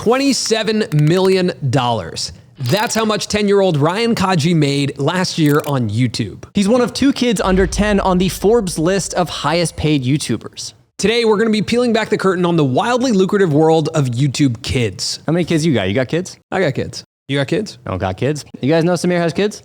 $27 million. That's how much 10-year-old Ryan Kaji made last year on YouTube. He's one of 2 kids under 10 on the Forbes list of highest paid YouTubers. Today, we're going to be peeling back the curtain on the wildly lucrative world of YouTube Kids. How many kids you got? You got kids? I got kids. You got kids? I don't got kids. You guys know Samir has kids?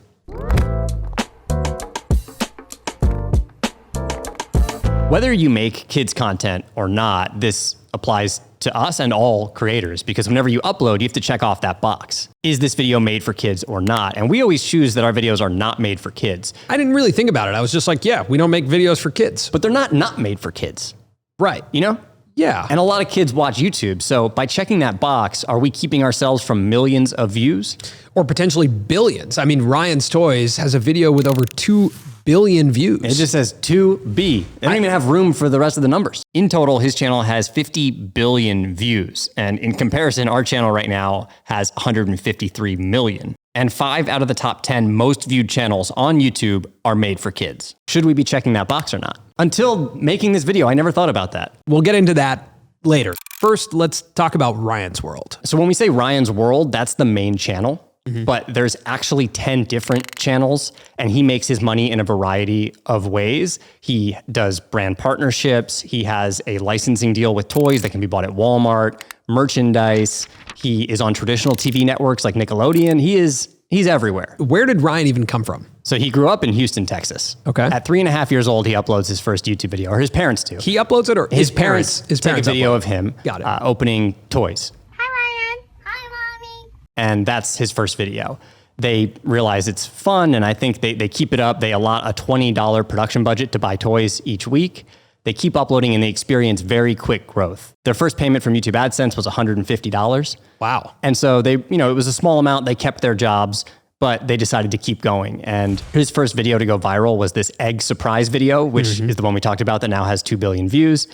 Whether you make kids content or not, this applies to us and all creators, because whenever you upload, you have to check off that box. Is this video made for kids or not? And we always choose that our videos are not made for kids. I didn't really think about it. I was just like, yeah, we don't make videos for kids. But they're not made for kids. Right. You know? Yeah. And a lot of kids watch YouTube. So by checking that box, are we keeping ourselves from millions of views? Or potentially billions. I mean, Ryan's Toys has a video with over 2 billion views. It just says 2B. They don't even have room for the rest of the numbers. In total, his channel has 50 billion views. And in comparison, our channel right now has 153 million. And 5 out of the top 10 most viewed channels on YouTube are made for kids. Should we be checking that box or not? Until making this video, I never thought about that. We'll get into that later. First, let's talk about Ryan's World. So when we say Ryan's World, that's the main channel. But there's actually 10 different channels, and he makes his money in a variety of ways. He does brand partnerships. He has a licensing deal with toys that can be bought at Walmart, merchandise. He is on traditional TV networks like Nickelodeon. He's everywhere. Where did Ryan even come from? So he grew up in Houston, Texas. Okay. At 3.5 years old, he uploads his first YouTube video, or his parents do. He uploads it, or his parents take a video of him Got it. Opening toys. Hi, Ryan. Hi, Mommy. And that's his first video. They realize it's fun, and I think they keep it up. They allot a $20 production budget to buy toys each week. They keep uploading, and they experience very quick growth. Their first payment from YouTube AdSense was $150. Wow. And so it was a small amount. They kept their jobs, but they decided to keep going. And his first video to go viral was this egg surprise video, which is the one we talked about that now has 2 billion views.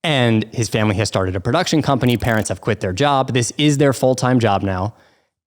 And his family has started a production company. Parents have quit their job. This is their full-time job now.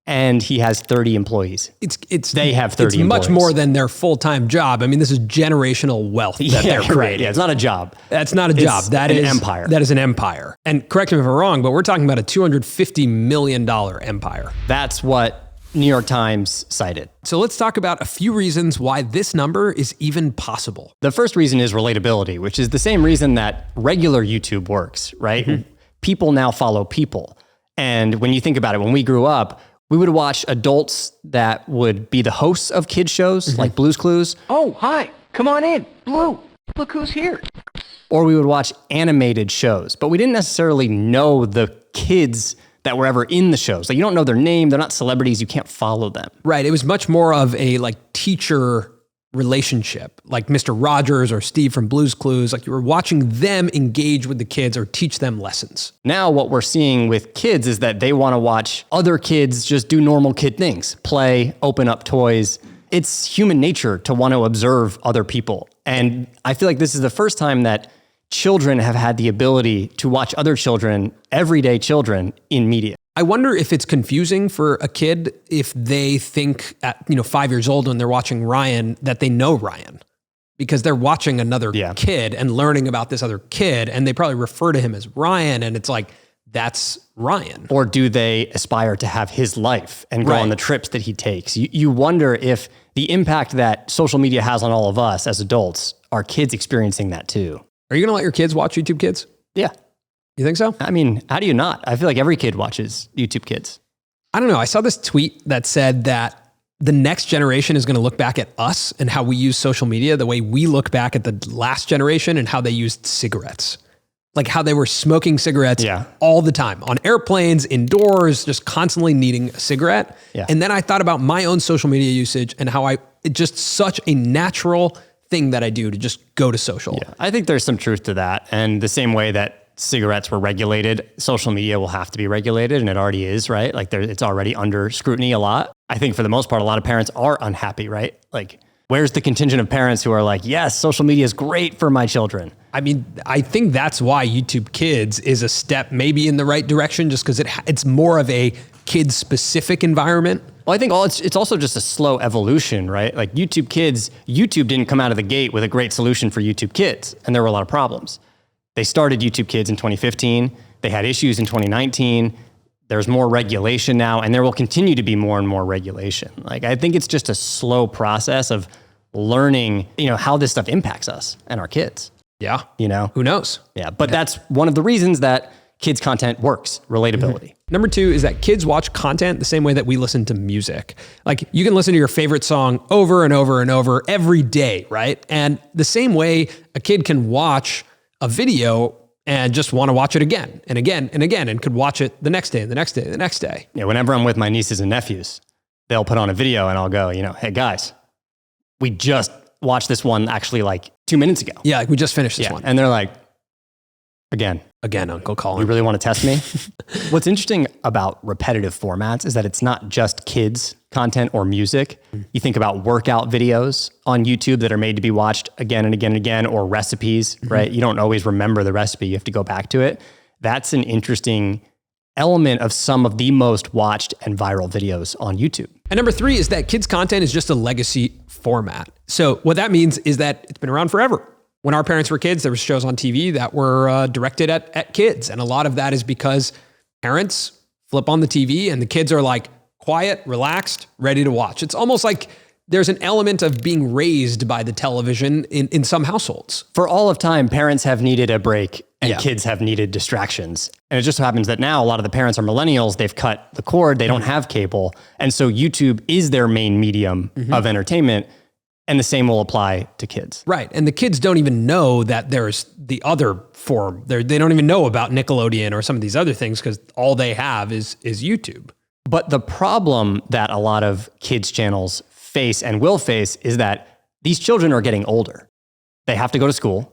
And he has 30 employees. They have 30 It's employees. much more than their full-time job. I mean, this is generational wealth that they're creating. Right. Yeah, it's not a job. That's not a job. That is an empire. That is an empire. And correct me if I'm wrong, but we're talking about a $250 million empire. That's what New York Times cited. So let's talk about a few reasons why this number is even possible. The first reason is relatability, which is the same reason that regular YouTube works, right? People now follow people. And when you think about it, when we grew up, we would watch adults that would be the hosts of kids shows like Blue's Clues. Oh, hi. Come on in. Blue, look who's here. Or we would watch animated shows, but we didn't necessarily know the kids that were ever in the shows. Like, you don't know their name. They're not celebrities. You can't follow them. Right. It was much more of a teacher relationship, like Mr. Rogers or Steve from Blue's Clues. Like, you were watching them engage with the kids or teach them lessons. Now what we're seeing with kids is that they want to watch other kids just do normal kid things, play, open up toys. It's human nature to want to observe other people. And I feel like this is the first time that children have had the ability to watch other children, everyday children, in media. I wonder if it's confusing for a kid if they think at 5 years old when they're watching Ryan that they know Ryan, because they're watching another kid and learning about this other kid, and they probably refer to him as Ryan, and it's like, that's Ryan. Or do they aspire to have his life and go on the trips that he takes? You wonder if the impact that social media has on all of us as adults, are kids experiencing that too? Are you going to let your kids watch YouTube Kids? Yeah. You think so? I mean, how do you not? I feel like every kid watches YouTube Kids. I don't know. I saw this tweet that said that the next generation is going to look back at us and how we use social media the way we look back at the last generation and how they used cigarettes. Like how they were smoking cigarettes all the time on airplanes, indoors, just constantly needing a cigarette. Yeah. And then I thought about my own social media usage and how it's just such a natural thing that I do to just go to social. Yeah. I think there's some truth to that. And the same way that cigarettes were regulated, social media will have to be regulated, and it already is, right? Like it's already under scrutiny a lot. I think for the most part, a lot of parents are unhappy, right? Like, where's the contingent of parents who are like, yes, social media is great for my children? I mean, I think that's why YouTube Kids is a step maybe in the right direction, just because it's more of a kid-specific environment. Well, I think it's also just a slow evolution, right? Like YouTube Kids, YouTube didn't come out of the gate with a great solution for YouTube Kids, and there were a lot of problems. They started YouTube Kids in 2015. They had issues in 2019. There's more regulation now, and there will continue to be more and more regulation. Like, I think it's just a slow process of learning, how this stuff impacts us and our kids. Yeah. Who knows? Yeah. But that's one of the reasons that kids content works, relatability. Number 2 is that kids watch content the same way that we listen to music. Like, you can listen to your favorite song over and over and over every day, right? And the same way a kid can watch a video and just want to watch it again and again and again, and could watch it the next day and the next day and the next day. Yeah, whenever I'm with my nieces and nephews, they'll put on a video and I'll go, hey guys, we just watched this one actually like 2 minutes ago. Yeah, like we just finished this one. And they're like, again, Uncle Colin. You really want to test me? What's interesting about repetitive formats is that it's not just kids content or music. You think about workout videos on YouTube that are made to be watched again and again and again, or recipes, right? You don't always remember the recipe. You have to go back to it. That's an interesting element of some of the most watched and viral videos on YouTube. And number 3 is that kids content is just a legacy format. So what that means is that it's been around forever. When our parents were kids, there were shows on TV that were directed at kids. And a lot of that is because parents flip on the TV and the kids are like quiet, relaxed, ready to watch. It's almost like there's an element of being raised by the television in some households. For all of time, parents have needed a break and kids have needed distractions. And it just so happens that now a lot of the parents are millennials. They've cut the cord. They don't have cable. And so YouTube is their main medium of entertainment. And the same will apply to kids. Right. And the kids don't even know that there's the other form. They don't even know about Nickelodeon or some of these other things because all they have is YouTube. But the problem that a lot of kids channels face and will face is that these children are getting older. They have to go to school.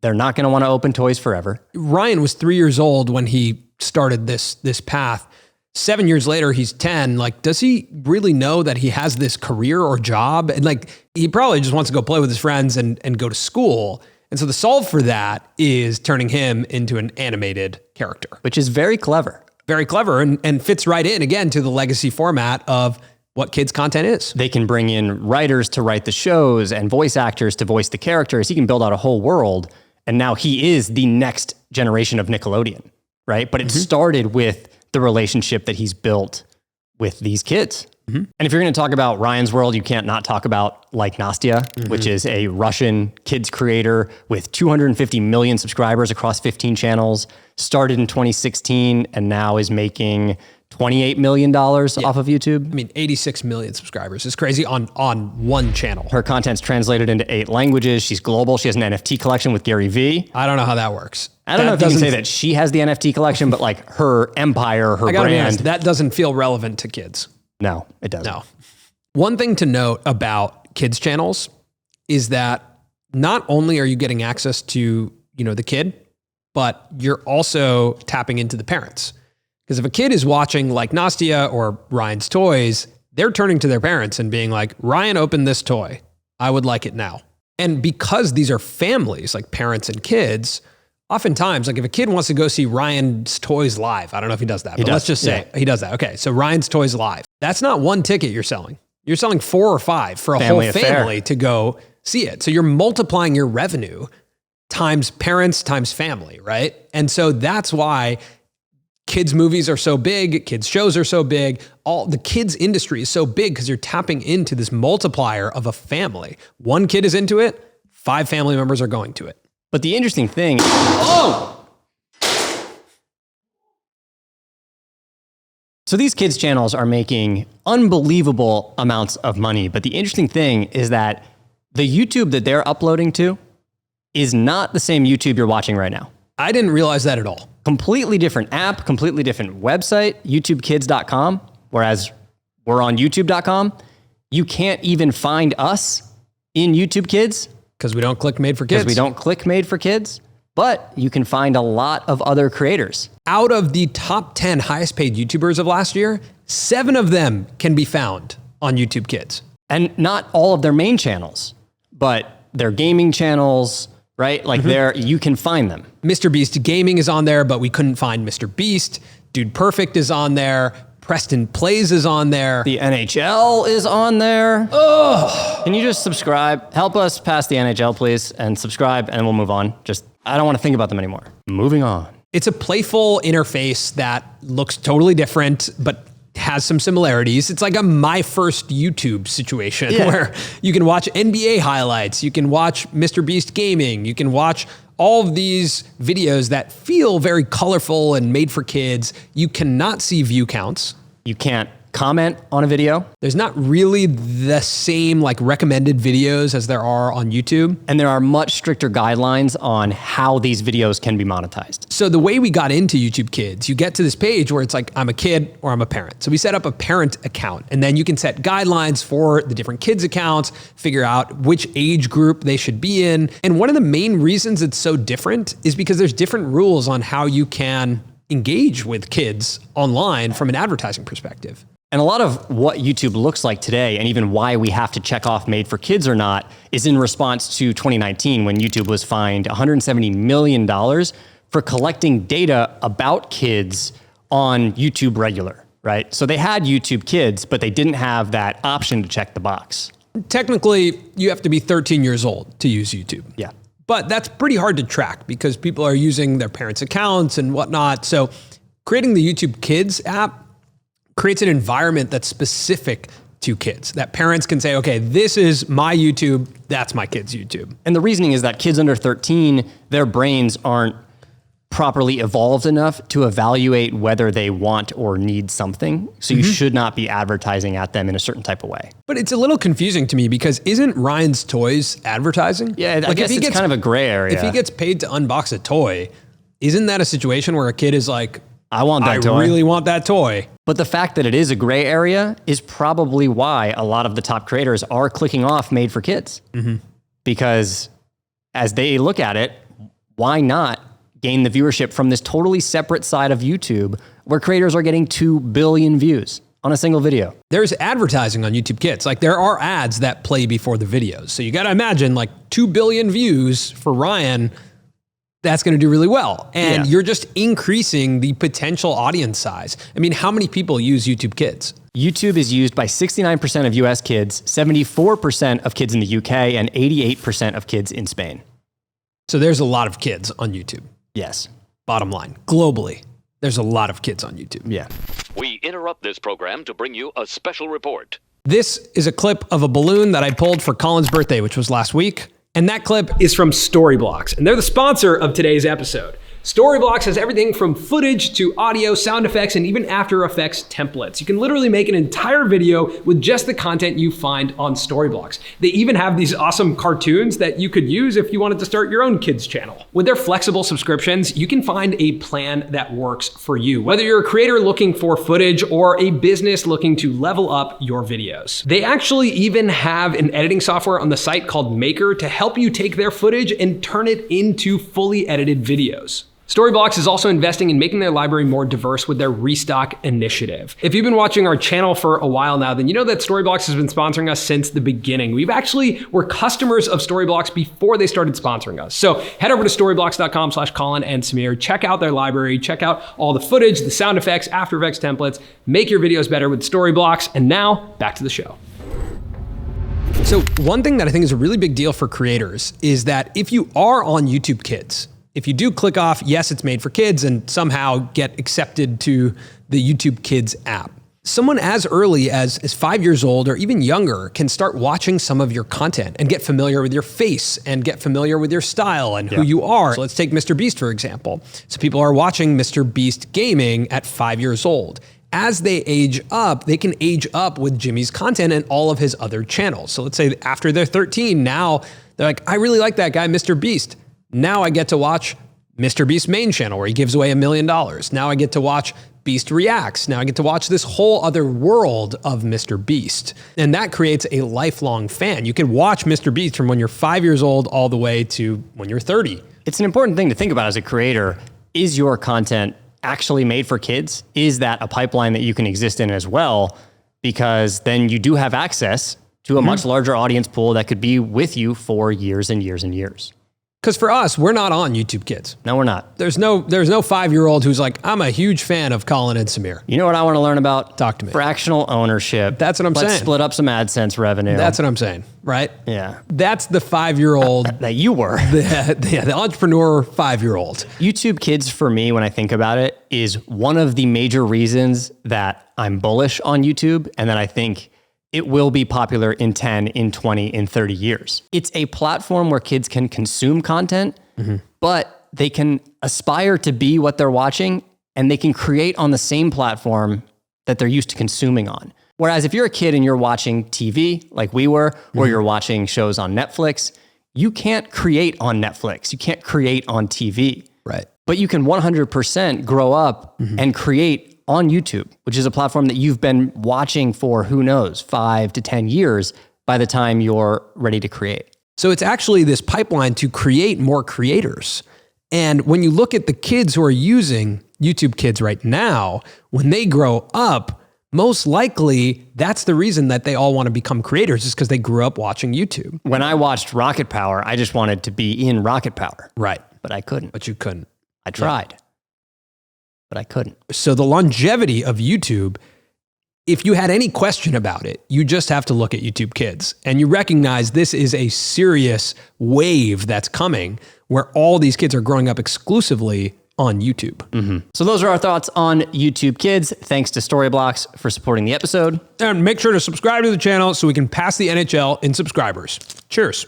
They're not going to want to open toys forever. Ryan was 3 years old when he started this path. 7 years later, he's 10. Like, does he really know that he has this career or job? And like, he probably just wants to go play with his friends and go to school. And so the solve for that is turning him into an animated character. Which is very clever. Very clever and fits right in, again, to the legacy format of what kids' content is. They can bring in writers to write the shows and voice actors to voice the characters. He can build out a whole world. And now he is the next generation of Nickelodeon, right? But it started with the relationship that he's built with these kids. And if you're going to talk about Ryan's world, you can't not talk about Like Nastya, which is a Russian kids creator with 250 million subscribers across 15 channels, started in 2016 and now is making $28 million off of YouTube. I mean, 86 million subscribers is crazy on one channel. Her content's translated into 8 languages. She's global. She has an NFT collection with Gary Vee. I don't know how that works. I don't know if you can say that she has the NFT collection, but like her empire, her brand. Honest, that doesn't feel relevant to kids. No, it doesn't. No. One thing to note about kids channels is that not only are you getting access to, the kid, but you're also tapping into the parents. Because if a kid is watching Like Nastya or Ryan's Toys, they're turning to their parents and being like, Ryan opened this toy. I would like it now. And because these are families, like parents and kids, oftentimes, like if a kid wants to go see Ryan's Toys live, I don't know if he does that, but let's just say he does that. Okay, so Ryan's Toys live. That's not one ticket you're selling. You're selling 4 or 5 for a whole family to go see it. So you're multiplying your revenue times parents times family, right? And so that's why kids movies are so big, kids shows are so big, all the kids industry is so big because you're tapping into this multiplier of a family. One kid is into it, 5 family members are going to it. But the interesting thing, so these kids channels are making unbelievable amounts of money. But the interesting thing is that the YouTube that they're uploading to is not the same YouTube you're watching right now. I didn't realize that at all. Completely different app, completely different website, YouTubeKids.com, whereas we're on YouTube.com. You can't even find us in YouTube Kids. Because we don't click Made for Kids. Because we don't click Made for Kids, but you can find a lot of other creators. Out of the top 10 highest paid YouTubers of last year, 7 of them can be found on YouTube Kids. And not all of their main channels, but their gaming channels, right? Like you can find them. Mr. Beast Gaming is on there, but we couldn't find Mr. Beast. Dude Perfect is on there. Preston Plays is on there. The NHL is on there. Oh, can you just subscribe? Help us pass the NHL, please, and subscribe, and we'll move on. I don't want to think about them anymore. Moving on. It's a playful interface that looks totally different, but has some similarities. It's like a my first YouTube situation where you can watch NBA highlights, you can watch Mr. Beast gaming, you can watch all of these videos that feel very colorful and made for kids. You cannot see view counts. You can't comment on a video. There's not really the same like recommended videos as there are on YouTube. And there are much stricter guidelines on how these videos can be monetized. So the way we got into YouTube Kids, you get to this page where it's like, I'm a kid or I'm a parent. So we set up a parent account, and then you can set guidelines for the different kids accounts, figure out which age group they should be in. And one of the main reasons it's so different is because there's different rules on how you can engage with kids online from an advertising perspective. And a lot of what YouTube looks like today, and even why we have to check off made for kids or not, is in response to 2019 when YouTube was fined $170 million for collecting data about kids on YouTube Regular, right? So they had YouTube Kids, but they didn't have that option to check the box. Technically, you have to be 13 years old to use YouTube. Yeah. But that's pretty hard to track because people are using their parents' accounts and whatnot. So creating the YouTube Kids app creates an environment that's specific to kids, that parents can say, okay, this is my YouTube, that's my kid's YouTube. And the reasoning is that kids under 13, their brains aren't properly evolved enough to evaluate whether they want or need something. So you should not be advertising at them in a certain type of way. But it's a little confusing to me because isn't Ryan's Toys advertising? Yeah, I guess it's kind of a gray area. If he gets paid to unbox a toy, isn't that a situation where a kid is like, I want that toy. I really want that toy. But the fact that it is a gray area is probably why a lot of the top creators are clicking off made for kids. Because as they look at it, why not gain the viewership from this totally separate side of YouTube where creators are getting 2 billion views on a single video? There's advertising on YouTube Kids. Like there are ads that play before the videos. So you got to imagine like 2 billion views for Ryan, that's going to do really well. And you're just increasing the potential audience size. I mean, how many people use YouTube Kids? YouTube is used by 69% of US kids, 74% of kids in the UK, and 88% of kids in Spain. So there's a lot of kids on YouTube. Yes. Bottom line, globally, there's a lot of kids on YouTube. Yeah. We interrupt this program to bring you a special report. This is a clip of a balloon that I pulled for Colin's birthday, which was last week. And that clip is from Storyblocks, and they're the sponsor of today's episode. Storyblocks has everything from footage to audio, sound effects, and even After Effects templates. You can literally make an entire video with just the content you find on Storyblocks. They even have these awesome cartoons that you could use if you wanted to start your own kids channel. With their flexible subscriptions, you can find a plan that works for you, whether you're a creator looking for footage or a business looking to level up your videos. They actually even have an editing software on the site called Maker to help you take their footage and turn it into fully edited videos. Storyblocks is also investing in making their library more diverse with their Restock initiative. If you've been watching our channel for a while now, then you know that Storyblocks has been sponsoring us since the beginning. We've actually were customers of Storyblocks before they started sponsoring us. So head over to storyblocks.com/Colin and Samir, check out their library, check out all the footage, the sound effects, After Effects templates, make your videos better with Storyblocks. And now back to the show. So one thing that I think is a really big deal for creators is that if you are on YouTube Kids, if you do click off, yes, it's made for kids, and somehow get accepted to the YouTube Kids app, someone as early as 5 years old or even younger can start watching some of your content and get familiar with your face and get familiar with your style and who you are. So let's take Mr. Beast, for example. So people are watching Mr. Beast gaming at 5 years old. As they age up, they can age up with Jimmy's content and all of his other channels. So let's say after they're 13, now they're like, I really like that guy, Mr. Beast. Now I get to watch Mr. Beast's main channel where he gives away $1 million. Now I get to watch Beast Reacts. Now I get to watch this whole other world of Mr. Beast. And that creates a lifelong fan. You can watch Mr. Beast from when you're 5 years old all the way to when you're 30. It's an important thing to think about as a creator. Is your content actually made for kids? Is that a pipeline that you can exist in as well? Because then you do have access to a much larger audience pool that could be with you for years and years and years. Because for us, we're not on YouTube Kids. No, we're not. There's no 5-year-old who's like, I'm a huge fan of Colin and Samir. You know what I want to learn about? Talk to me. Fractional ownership. That's what I'm Let's saying. split up some AdSense revenue. That's what I'm saying, right? Yeah. That's the 5-year-old, That you were. the entrepreneur 5-year-old. YouTube Kids, for me, when I think about it, is one of the major reasons that I'm bullish on YouTube and that I think it will be popular in 10, in 20, in 30 years. It's a platform where kids can consume content, but they can aspire to be what they're watching, and they can create on the same platform that they're used to consuming on. Whereas if you're a kid and you're watching TV like we were, or you're watching shows on Netflix, you can't create on Netflix. You can't create on TV. Right. But you can 100% grow up and create on YouTube, which is a platform that you've been watching for, who knows, 5 to 10 years by the time you're ready to create. So it's actually this pipeline to create more creators. And when you look at the kids who are using YouTube Kids right now, when they grow up, most likely that's the reason that they all want to become creators, is because they grew up watching YouTube. When I watched Rocket Power, I just wanted to be in Rocket Power. Right. But I couldn't. But you couldn't. I tried. But I couldn't. So the longevity of YouTube, if you had any question about it, you just have to look at YouTube Kids and you recognize this is a serious wave that's coming where all these kids are growing up exclusively on YouTube. So those are our thoughts on YouTube Kids. Thanks to Storyblocks for supporting the episode. And make sure to subscribe to the channel so we can pass the NHL in subscribers. Cheers.